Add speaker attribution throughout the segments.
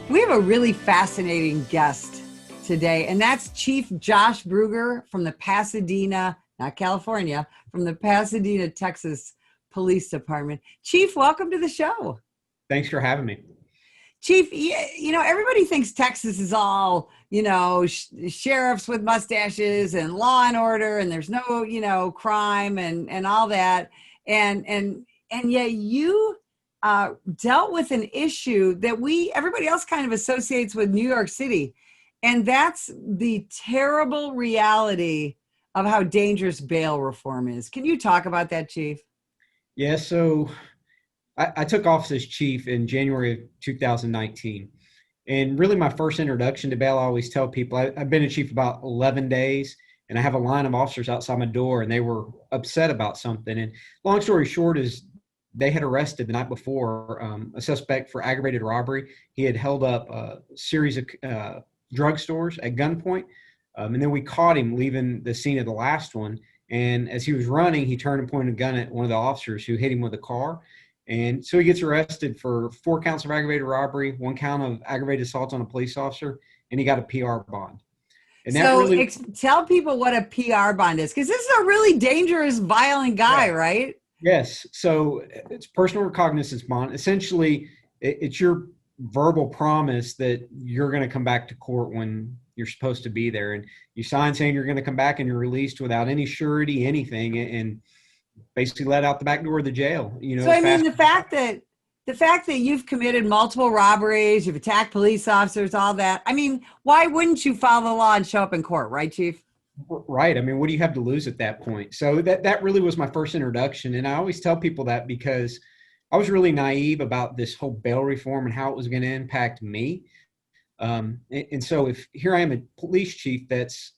Speaker 1: We have a really fascinating guest today, and that's Chief Josh Bruegger from the Pasadena, not California, from the Pasadena, Texas Police Department. Chief, welcome to the show.
Speaker 2: Thanks for having me.
Speaker 1: Chief, everybody thinks Texas is all, sheriffs with mustaches and law and order, and there's no, crime and all that. And yet you dealt with an issue that everybody else kind of associates with New York City. And that's the terrible reality of how dangerous bail reform is. Can you talk about that, Chief?
Speaker 2: Yeah, so I took office as chief in January of 2019. And really my first introduction to bail, I always tell people, I've been a chief about 11 days, and I have a line of officers outside my door, and they were upset about something. And long story short is they had arrested the night before a suspect for aggravated robbery. He had held up a series of drugstores at gunpoint. And then we caught him leaving the scene of the last one. And as he was running, he turned and pointed a gun at one of the officers who hit him with a car. And so he gets arrested for 4 counts of aggravated robbery, 1 count of aggravated assault on a police officer, and he got a PR bond.
Speaker 1: And so tell people what a PR bond is, because this is a really dangerous, violent guy, right?
Speaker 2: Yes. So it's personal recognizance bond. Essentially, it's your verbal promise that you're going to come back to court when you're supposed to be there. And you sign saying you're going to come back, and you're released without any surety, anything, and basically let out the back door of the jail.
Speaker 1: So I mean, the fact that you've committed multiple robberies, you've attacked police officers, all that. I mean, why wouldn't you follow the law and show up in court, right, Chief?
Speaker 2: Right. I mean, what do you have to lose at that point? So that really was my first introduction. And I always tell people that because I was really naive about this whole bail reform and how it was going to impact me. And so if here I am, a police chief that's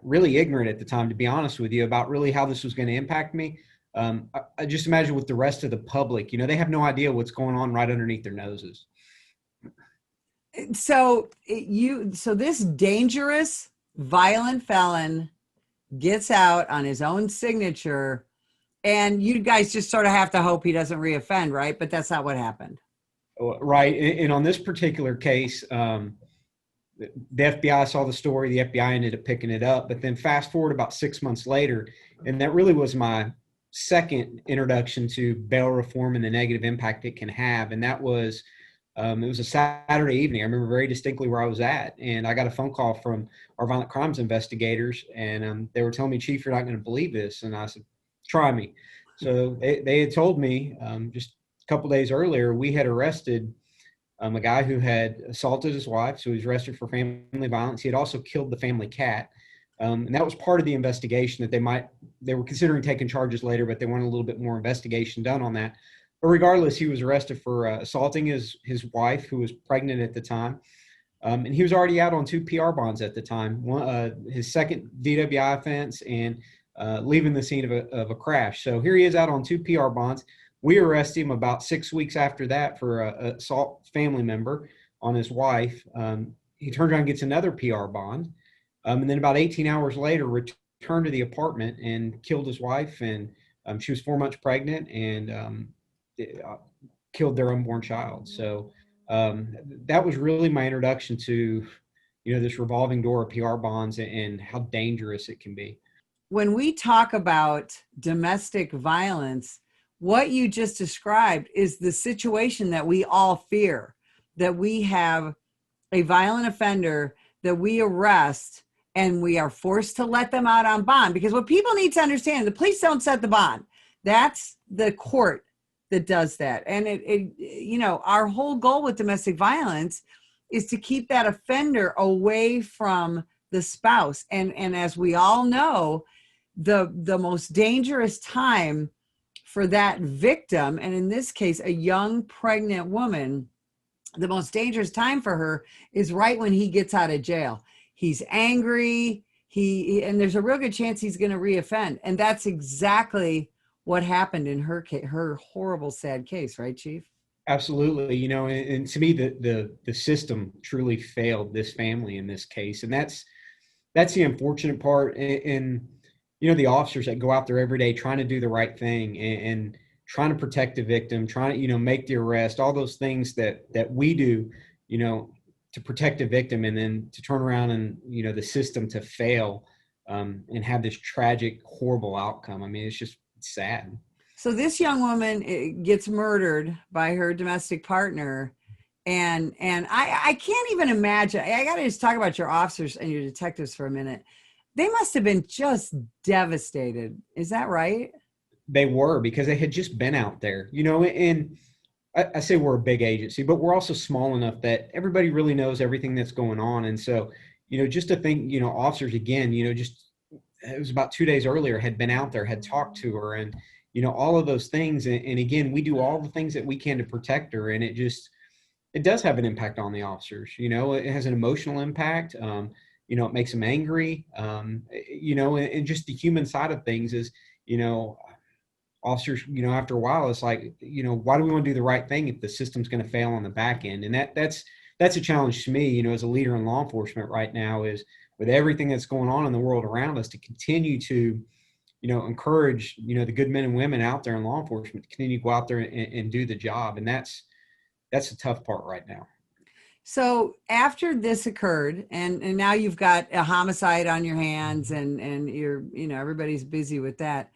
Speaker 2: really ignorant at the time, to be honest with you, about really how this was going to impact me. I just imagine with the rest of the public, they have no idea what's going on right underneath their noses.
Speaker 1: So this dangerous, violent felon gets out on his own signature, and you guys just sort of have to hope he doesn't reoffend, right? But that's not what happened.
Speaker 2: Right. And on this particular case, the FBI saw the story, the FBI ended up picking it up, but then fast forward about 6 months later, and that really was my second introduction to bail reform and the negative impact it can have. And that was, it was a Saturday evening. I remember very distinctly where I was at, and I got a phone call from our violent crimes investigators, and they were telling me, Chief, you're not going to believe this. And I said, try me. So they had told me just a couple days earlier, we had arrested a guy who had assaulted his wife. So he was arrested for family violence. He had also killed the family cat. And that was part of the investigation that they were considering taking charges later, but they wanted a little bit more investigation done on that. But regardless, he was arrested for assaulting his wife, who was pregnant at the time. And he was already out on 2 PR bonds at the time, his second DWI offense and leaving the scene of a crash. So here he is out on 2 PR bonds. We arrest him about 6 weeks after that for a assault family member on his wife. He turns around and gets another PR bond. And then about 18 hours later, returned to the apartment and killed his wife. And she was 4 months pregnant, and killed their unborn child. So that was really my introduction to, this revolving door of PR bonds and how dangerous it can be.
Speaker 1: When we talk about domestic violence, what you just described is the situation that we all fear, that we have a violent offender that we arrest and we are forced to let them out on bond. Because what people need to understand, the police don't set the bond. That's the court that does that. And our whole goal with domestic violence is to keep that offender away from the spouse. And as we all know, the most dangerous time for that victim, and in this case, a young pregnant woman, the most dangerous time for her is right when he gets out of jail. He's angry, and there's a real good chance he's going to reoffend. And that's exactly what happened in her case, her horrible, sad case, right, Chief?
Speaker 2: Absolutely. And to me, the system truly failed this family in this case. And that's the unfortunate part. And the officers that go out there every day trying to do the right thing and trying to protect the victim, trying to, make the arrest, all those things that we do, you know, to protect a victim, and then to turn around and, you know, the system to fail, and have this tragic, horrible outcome. I mean, it's sad.
Speaker 1: So this young woman gets murdered by her domestic partner, and I can't even imagine. I got to just talk about your officers and your detectives for a minute. They must have been just devastated. Is that right?
Speaker 2: They were, because they had just been out there, you know, and I say we're a big agency, but we're also small enough that everybody really knows everything that's going on. And so, you know, just to think, you know, officers, again, you know, just, it was about 2 days earlier, had been out there, had talked to her, and, you know, all of those things. And again, we do all the things that we can to protect her. And it does have an impact on the officers. You know, it has an emotional impact. You know, it makes them angry. You know, and just the human side of things is, you know, officers, you know, after a while, it's like, you know, why do we want to do the right thing if the system's going to fail on the back end? And that's a challenge to me, you know, as a leader in law enforcement right now, is with everything that's going on in the world around us, to continue to, you know, encourage, you know, the good men and women out there in law enforcement to continue to go out there and do the job. And that's the tough part right now.
Speaker 1: So after this occurred, and now you've got a homicide on your hands, and you're, you know, everybody's busy with that.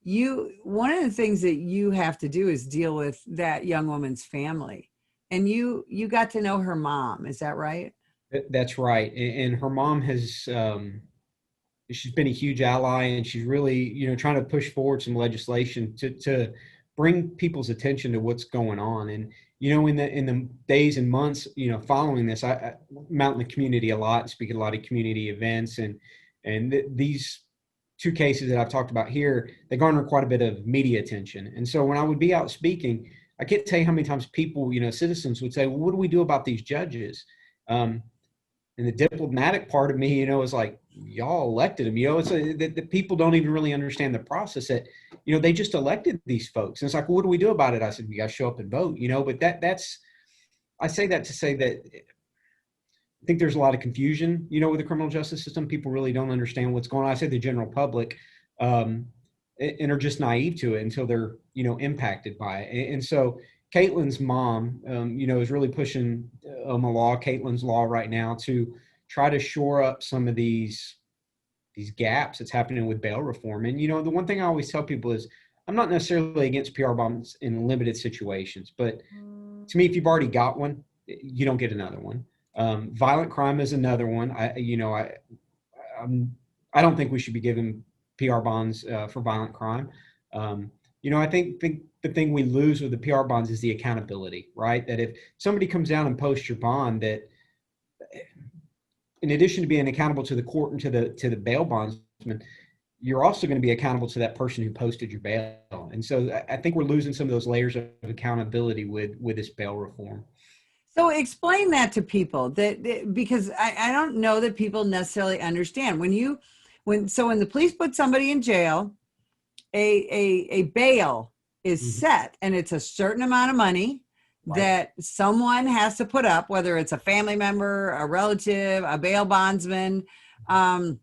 Speaker 1: One of the things that you have to do is deal with that young woman's family, and you got to know her mom. Is that right?
Speaker 2: That's right. And her mom has, she's been a huge ally, and she's really, you know, trying to push forward some legislation to bring people's attention to what's going on. And, you know, in the days and months, you know, following this, I'm out in the community a lot, speak at a lot of community events, and these two cases that I've talked about here, they garner quite a bit of media attention. And so when I would be out speaking, I can't tell you how many times people, you know, citizens would say, well, what do we do about these judges? And the diplomatic part of me, you know, is like, y'all elected them. You know, it's the people don't even really understand the process, that, you know, they just elected these folks. And it's like, well, what do we do about it? I said, you got to show up and vote, you know. But that's, I say that to say that I think there's a lot of confusion, you know, with the criminal justice system. People really don't understand what's going on. I say the general public, and are just naive to it until they're, you know, impacted by it. And so Caitlin's mom, you know, is really pushing a law, Caitlin's law right now, to try to shore up some of these gaps that's happening with bail reform. And, you know, the one thing I always tell people is, I'm not necessarily against PR bonds in limited situations, but to me, if you've already got one, you don't get another one. Violent crime is another one. I don't think we should be given PR bonds for violent crime. You know, I think the thing we lose with the PR bonds is the accountability, right? That if somebody comes down and posts your bond, that in addition to being accountable to the court and to the bail bondsman, you're also going to be accountable to that person who posted your bail. And so I think we're losing some of those layers of accountability with this bail reform.
Speaker 1: So explain that to people, because I don't know that people necessarily understand when the police put somebody in jail, a bail is set, and it's a certain amount of money that someone has to put up, whether it's a family member, a relative, a bail bondsman. And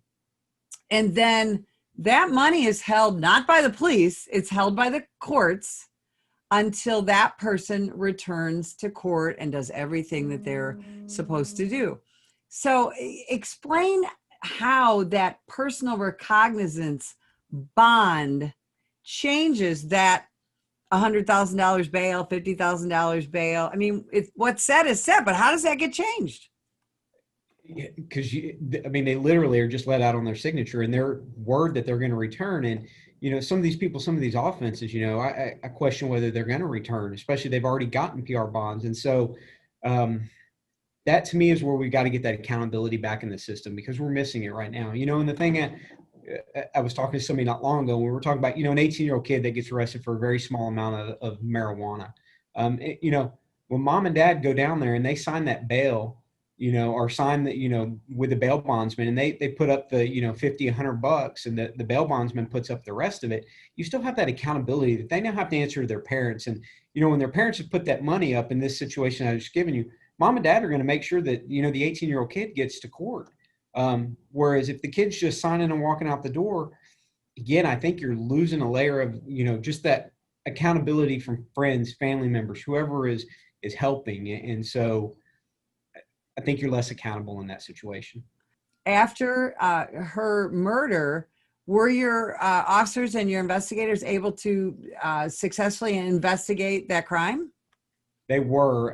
Speaker 1: then that money is held not by the police, it's held by the courts until that person returns to court and does everything that they're supposed to do. So explain how that personal recognizance bond changes that $100,000 bail, $50,000 bail. I mean, what's said is said, but how does that get changed?
Speaker 2: Because I mean, they literally are just let out on their signature and their word that they're going to return. And, you know, some of these people, some of these offenses, you know, I question whether they're going to return, especially they've already gotten PR bonds. And so that to me is where we got to get that accountability back in the system, because we're missing it right now. You know, and the thing I was talking to somebody not long ago, and we were talking about, you know, an 18-year-old kid that gets arrested for a very small amount of marijuana. You know, when mom and dad go down there and they sign that bail, you know, or sign that, you know, with the bail bondsman, and they put up the, you know, 50, $100, and the bail bondsman puts up the rest of it, you still have that accountability that they now have to answer to their parents. And, you know, when their parents have put that money up in this situation I just given you, mom and dad are going to make sure that, you know, the 18-year-old kid gets to court. Whereas if the kid's just signing and walking out the door, again, I think you're losing a layer of, you know, just that accountability from friends, family members, whoever is helping. And so, I think you're less accountable in that situation.
Speaker 1: After her murder, were your officers and your investigators able to successfully investigate that crime?
Speaker 2: They were.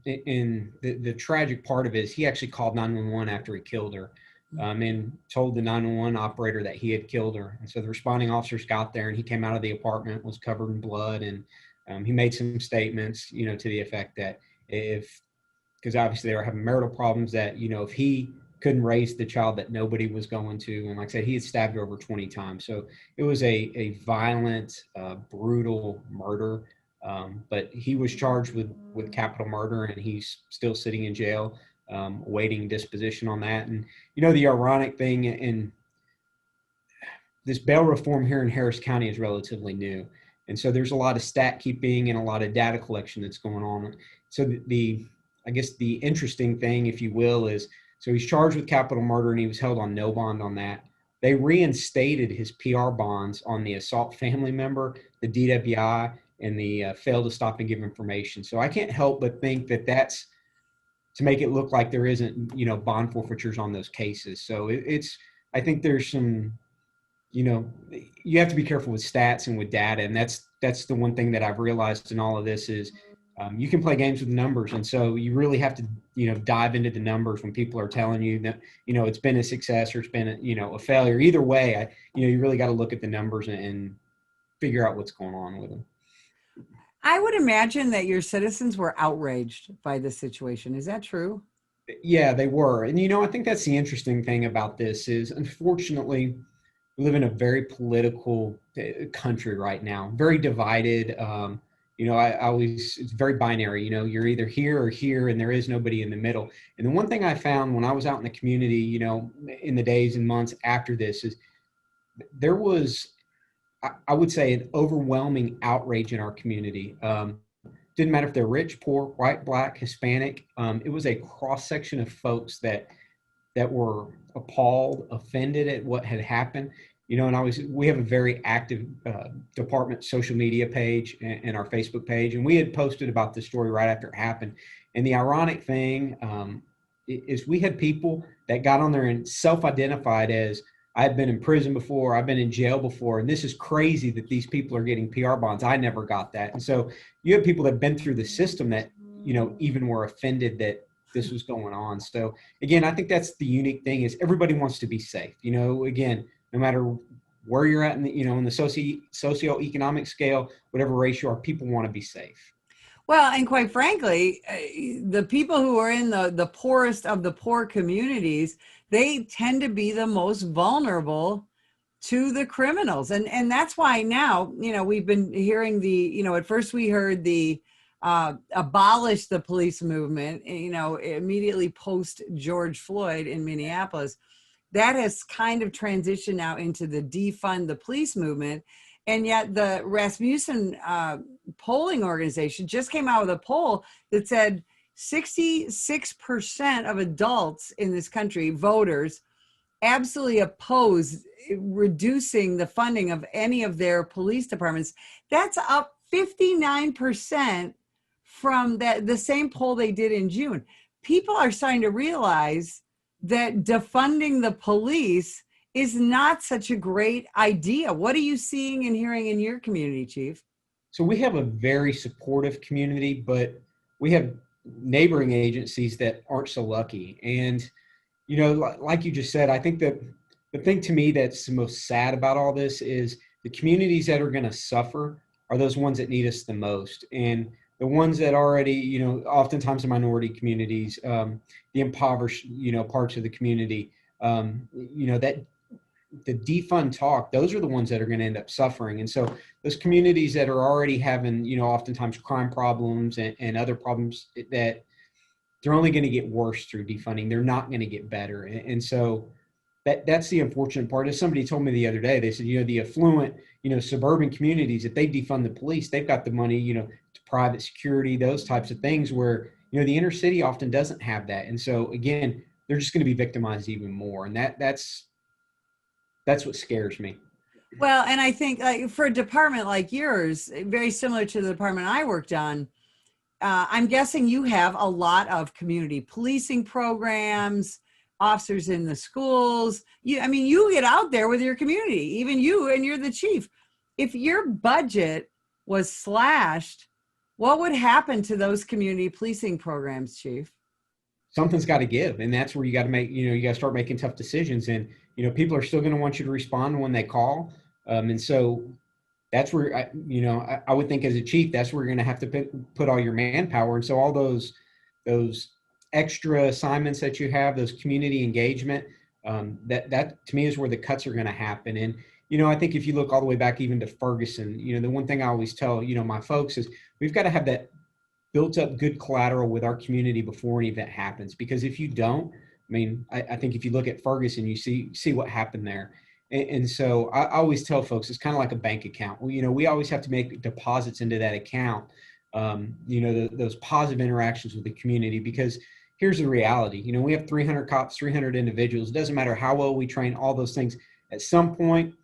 Speaker 2: In the tragic part of it is he actually called 911 after he killed her, and told the 911 operator that he had killed her. And so the responding officers got there, and he came out of the apartment, was covered in blood, and he made some statements, to the effect that if, because obviously they were having marital problems, that if he couldn't raise the child, that nobody was going to. And like I said, he had stabbed her over 20 times. So it was a violent, brutal murder. But he was charged with capital murder, and he's still sitting in jail, awaiting disposition on that. And the ironic thing in this bail reform here in Harris County is relatively new, and so there's a lot of stat keeping and a lot of data collection that's going on. So the I guess the interesting thing, if you will, is so he's charged with capital murder and he was held on no bond on that. They reinstated his PR bonds on the assault family member, the DWI, and the fail to stop and give information. So I can't help but think that that's to make it look like there isn't, bond forfeitures on those cases. So it's, I think there's some, you have to be careful with stats and with data. And that's the one thing that I've realized in all of this is you can play games with numbers. And so you really have to, dive into the numbers when people are telling you that, it's been a success or it's been, a failure. Either way, you really got to look at the numbers and figure out what's going on with them.
Speaker 1: I would imagine that your citizens were outraged by this situation. Is that true?
Speaker 2: Yeah, they were. And, I think that's the interesting thing about this is, unfortunately, we live in a very political country right now, very divided. I always, it's very binary, you're either here or here, and there is nobody in the middle. And the one thing I found when I was out in the community, in the days and months after this is there was, I would say, an overwhelming outrage in our community. Didn't matter if they're rich, poor, white, black, Hispanic. It was a cross section of folks that were appalled, offended at what had happened. And we have a very active department social media page and our Facebook page, and we had posted about this story right after it happened. And the ironic thing is we had people that got on there and self-identified as, I've been in prison before, I've been in jail before, and this is crazy that these people are getting PR bonds. I never got that. And so you have people that have been through the system that, even were offended that this was going on. So again, I think that's the unique thing is everybody wants to be safe. Again, no matter where you're at in the, in the socioeconomic scale, whatever race you are, people want to be safe.
Speaker 1: Well, and quite frankly, the people who are in the poorest of the poor communities, they tend to be the most vulnerable to the criminals. And that's why now, we've been hearing at first we heard the abolish the police movement, immediately post George Floyd in Minneapolis. That has kind of transitioned now into the defund the police movement. And yet the Rasmussen polling organization just came out with a poll that said 66% of adults in this country, voters, absolutely oppose reducing the funding of any of their police departments. That's up 59% from the same poll they did in June. People are starting to realize that defunding the police is not such a great idea. What are you seeing and hearing in your community, Chief?
Speaker 2: So we have a very supportive community, but we have neighboring agencies that aren't so lucky. And, like you just said, I think that the thing to me that's the most sad about all this is the communities that are going to suffer are those ones that need us the most. And the ones that already, oftentimes the minority communities, the impoverished, parts of the community, that the defund talk, those are the ones that are going to end up suffering. And so those communities that are already having, oftentimes crime problems and other problems that they're only going to get worse through defunding. They're not going to get better. And so that's the unfortunate part. As somebody told me the other day, they said, the affluent, suburban communities, if they defund the police, they've got the money, to private security, those types of things where, the inner city often doesn't have that. And so again, they're just going to be victimized even more. And that's what scares me.
Speaker 1: Well, and I think for a department like yours, very similar to the department I worked on, I'm guessing you have a lot of community policing programs, officers in the schools. I mean, you get out there with your community, even you, and you're the chief. If your budget was slashed, what would happen to those community policing programs, Chief?
Speaker 2: Something's got to give, and that's where you got to make, you got to start making tough decisions. And people are still going to want you to respond when they call, and so that's where I would think as a chief, that's where you're going to have to put all your manpower. And so all those extra assignments that you have, those community engagement, that to me is where the cuts are going to happen. And I think if you look all the way back even to Ferguson, the one thing I always tell my folks is we've got to have that built up good collateral with our community before an event happens. Because if you don't, I mean, I think if you look at Ferguson, you see what happened there. And so I always tell folks it's kind of like a bank account. We always have to make deposits into that account. Those positive interactions with the community, because here's the reality. We have 300 cops, 300 individuals. It doesn't matter how well we train, all those things. At some point,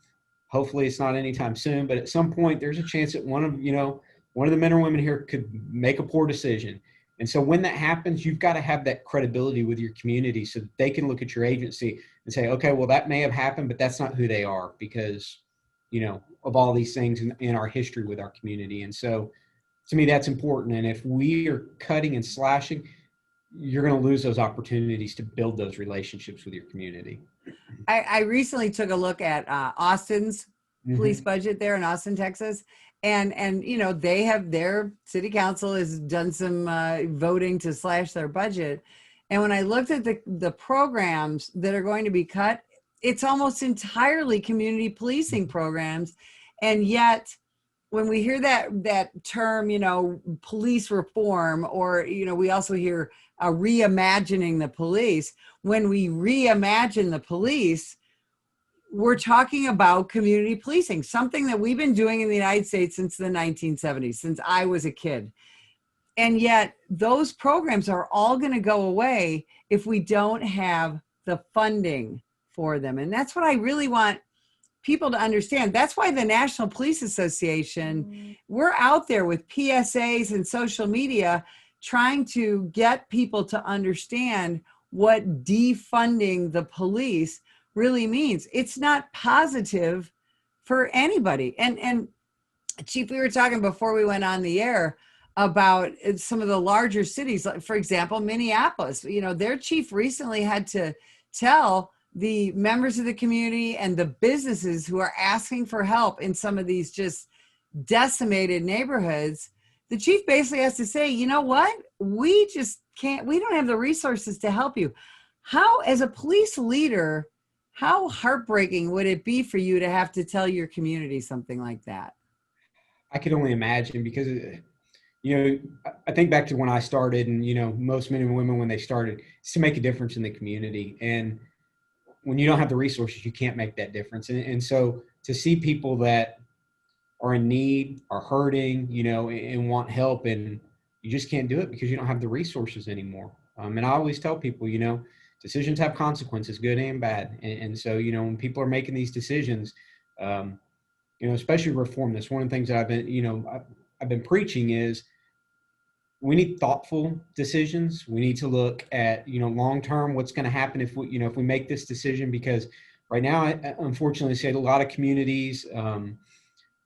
Speaker 2: hopefully it's not anytime soon, but at some point there's a chance that one of the men or women here could make a poor decision. And so when that happens, you've got to have that credibility with your community so that they can look at your agency and say, okay, well, that may have happened, but that's not who they are because, of all these things in our history with our community. And so to me, that's important. And if we are cutting and slashing, you're going to lose those opportunities to build those relationships with your community.
Speaker 1: I recently took a look at Austin's police budget there in Austin, Texas. And they have, their city council has done some voting to slash their budget. And when I looked at the programs that are going to be cut, it's almost entirely community policing programs. And yet when we hear that term, police reform, or, we also hear reimagining the police. When we reimagine the police, we're talking about community policing, something that we've been doing in the United States since the 1970s, since I was a kid. And yet those programs are all going to go away if we don't have the funding for them. And that's what I really want people to understand. That's why the National Police Association, we're out there with PSAs and social media trying to get people to understand what defunding the police really means. It's not positive for anybody. And Chief, we were talking before we went on the air about some of the larger cities, like for example, Minneapolis. Their chief recently had to tell the members of the community and the businesses who are asking for help in some of these just decimated neighborhoods. The chief basically has to say, you know what? We just can't, we don't have the resources to help you. How, as a police leader, how heartbreaking would it be for you to have to tell your community something like that?
Speaker 2: I could only imagine because, I think back to when I started and, most men and women when they started, it's to make a difference in the community. And when you don't have the resources, you can't make that difference. And so to see people that are in need, are hurting, and want help, and you just can't do it because you don't have the resources anymore. And I always tell people, decisions have consequences, good and bad. And so, when people are making these decisions, especially reform, that's one of the things that I've been preaching is we need thoughtful decisions. We need to look at, long-term, what's going to happen if we make this decision, because right now, unfortunately, I see a lot of communities,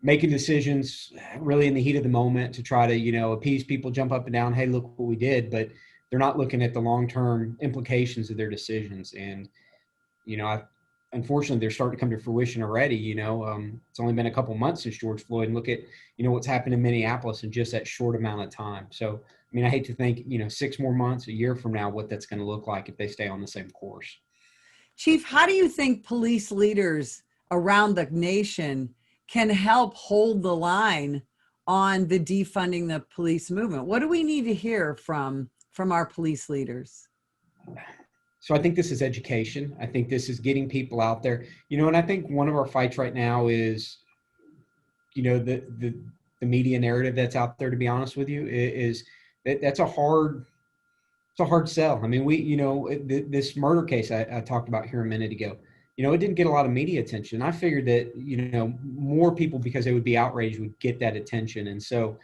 Speaker 2: making decisions really in the heat of the moment to try to, appease people, jump up and down. Hey, look what we did. But they're not looking at the long-term implications of their decisions. And, unfortunately, they're starting to come to fruition already. It's only been a couple months since George Floyd, and look at, what's happened in Minneapolis in just that short amount of time. So, I hate to think, 6 more months, a year from now, what that's going to look like if they stay on the same course.
Speaker 1: Chief, how do you think police leaders around the nation can help hold the line on the defunding the police movement? What do we need to hear from our police leaders?
Speaker 2: So I think this is education. I think this is getting people out there, and I think one of our fights right now is, the media narrative that's out there, to be honest with you, is that's a hard sell. I mean, this murder case I talked about here a minute ago, it didn't get a lot of media attention. I figured that, more people, because they would be outraged, would get that attention. And so,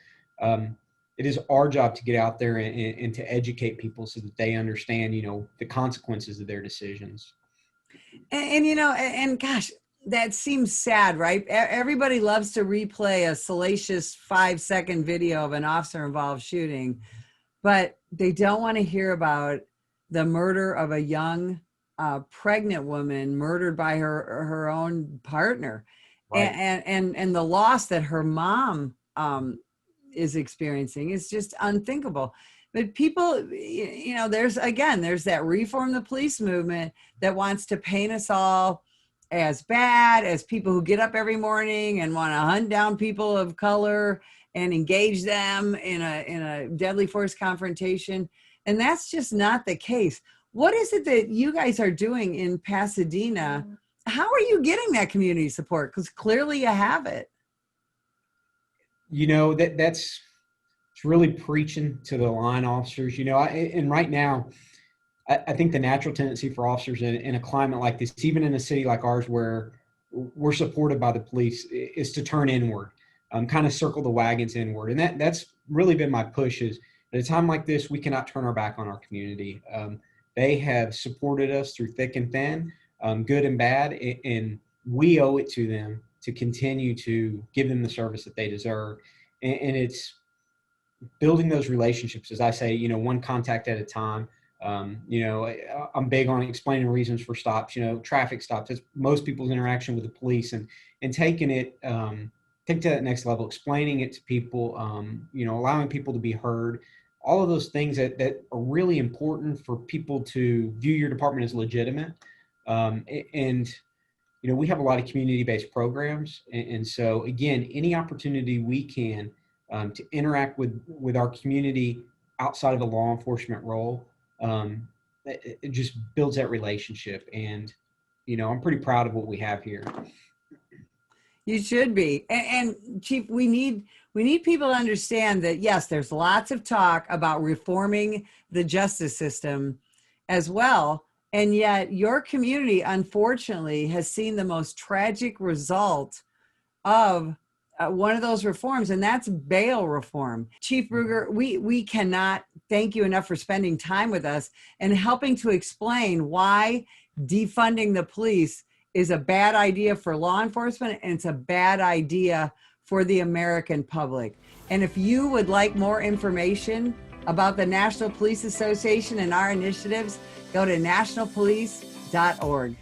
Speaker 2: it is our job to get out there and to educate people so that they understand, the consequences of their decisions.
Speaker 1: And gosh, that seems sad, right? Everybody loves to replay a salacious 5-second video of an officer involved shooting, but they don't want to hear about the murder of a young pregnant woman murdered by her own partner.
Speaker 2: Right.
Speaker 1: And the loss that her mom is experiencing is just unthinkable. But people, there's that reform the police movement that wants to paint us all as bad, as people who get up every morning and want to hunt down people of color and engage them in a deadly force confrontation. And that's just not the case. What is it that you guys are doing in Pasadena? How are you getting that community support? Because clearly you have it.
Speaker 2: That's it's really preaching to the line officers, and right now, I think the natural tendency for officers in a climate like this, even in a city like ours where we're supported by the police, is to turn inward, kind of circle the wagons inward. And that's really been my push is at a time like this, we cannot turn our back on our community. They have supported us through thick and thin, good and bad, and we owe it to them to continue to give them the service that they deserve. And it's building those relationships, as I say, one contact at a time. I'm big on explaining reasons for stops, traffic stops. It's most people's interaction with the police, and taking it, take to that next level, explaining it to people, allowing people to be heard, all of those things that are really important for people to view your department as legitimate. And we have a lot of community-based programs. And so again, any opportunity we can to interact with our community outside of a law enforcement role, it just builds that relationship. And, I'm pretty proud of what we have here.
Speaker 1: You should be. And Chief, we need people to understand that, yes, there's lots of talk about reforming the justice system as well. And yet your community, unfortunately, has seen the most tragic result of one of those reforms, and that's bail reform. Chief Bruegger, we cannot thank you enough for spending time with us and helping to explain why defunding the police is a bad idea for law enforcement, and it's a bad idea for the American public. And if you would like more information about the National Police Association and our initiatives, go to nationalpolice.org.